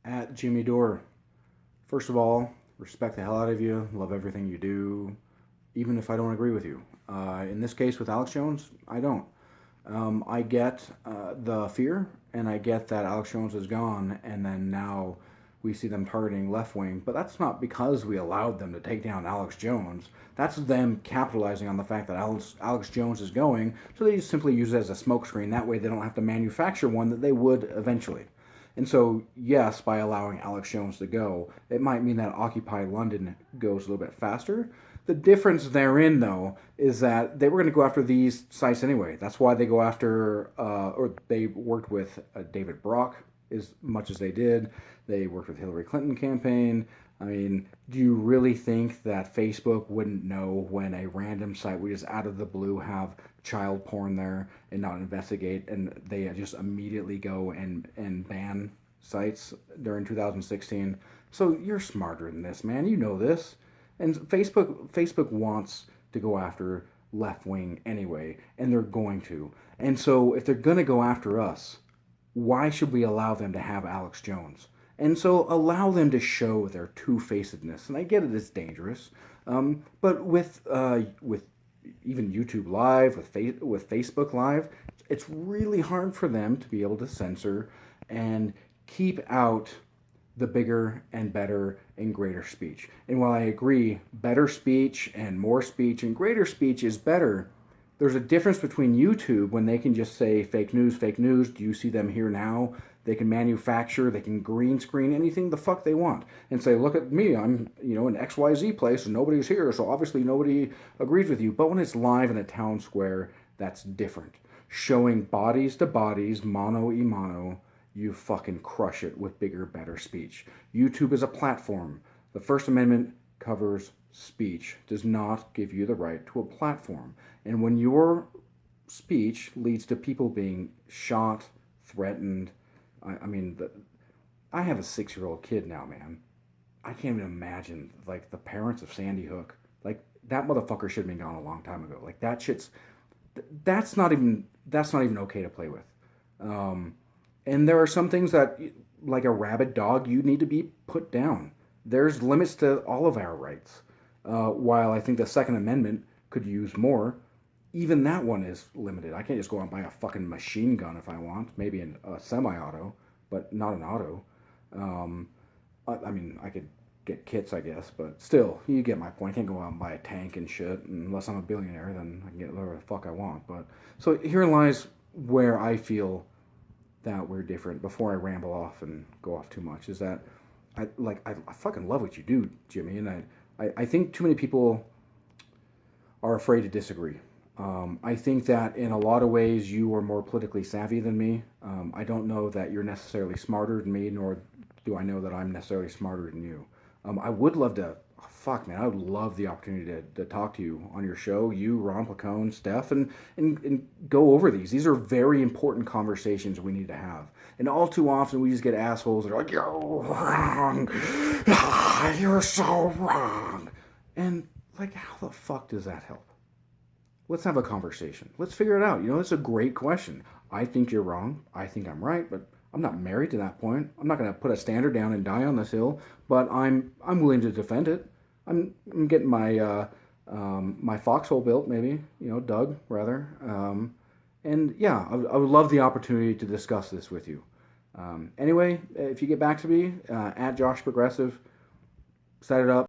At Jimmy Dore. First of all, respect the hell out of you. Love everything you do, even if I don't agree with you. In this case with Alex Jones, I don't. I get the fear, and I get that Alex Jones is gone, and then now we see them targeting left wing. But that's not because we allowed them to take down Alex Jones. That's them capitalizing on the fact that Alex Jones is going, so they just simply use it as a smokescreen. That way they don't have to manufacture one that they would eventually. And so, yes, by allowing Alex Jones to go, it might mean that Occupy London goes a little bit faster. The difference therein, though, is that they were going to go after these sites anyway. That's why they go after, or they worked with David Brock as much as they did. They worked with Hillary Clinton campaign. I mean, do you really think that Facebook wouldn't know when a random site would just out of the blue have child porn there and not investigate, and they just immediately go and ban sites during 2016? So you're smarter than this, man. You know this. And Facebook wants to go after left wing anyway, and they're going to. And so if they're going to go after us, why should we allow them to have Alex Jones? And so allow them to show their two-facedness. And I get it, it's dangerous, but with even YouTube Live, with Facebook Live, it's really hard for them to be able to censor and keep out the bigger and better and greater speech. And while I agree, better speech and more speech and greater speech is better, there's a difference between YouTube when they can just say fake news, fake news. Do you see them here now? They can manufacture, they can green screen anything the fuck they want and say, look at me, I'm in XYZ place and nobody's here, so obviously nobody agrees with you. But when it's live in a town square, that's different. Showing bodies to bodies, mano y mano, you fucking crush it with bigger, better speech. YouTube is a platform. The First Amendment covers speech, does not give you the right to a platform. And when your speech leads to people being shot, threatened, I mean, I have a 6-year-old kid now, man. I can't even imagine, like, the parents of Sandy Hook. Like, that motherfucker should have been gone a long time ago. Like, that's not even okay to play with. And there are some things that, like a rabid dog, you need to be put down. There's limits to all of our rights. While I think the Second Amendment could use more, even that one is limited. I can't just go out and buy a fucking machine gun if I want. Maybe a semi-auto, but not an auto. I mean, I could get kits, I guess, but still, you get my point. I can't go out and buy a tank and shit. Unless I'm a billionaire, then I can get whatever the fuck I want. But so here lies where I feel that we're different. Before I ramble off and go off too much, is that I fucking love what you do, Jimmy, and I think too many people are afraid to disagree. I think that in a lot of ways you are more politically savvy than me. I don't know that you're necessarily smarter than me, nor do I know that I'm necessarily smarter than you. I would love to, fuck man, I would love the opportunity to talk to you on your show, you, Ron Placone, Steph, and go over these. These are very important conversations we need to have. And all too often we just get assholes that are like, you're wrong, you're so wrong. And like, how the fuck does that help? Let's have a conversation. Let's figure it out. It's a great question. I think you're wrong. I think I'm right, but I'm not married to that point. I'm not going to put a standard down and die on this hill, but I'm willing to defend it. I'm getting my my foxhole built, maybe, dug rather. And yeah, I would love the opportunity to discuss this with you. Anyway, if you get back to me, at Josh Progressive, set it up.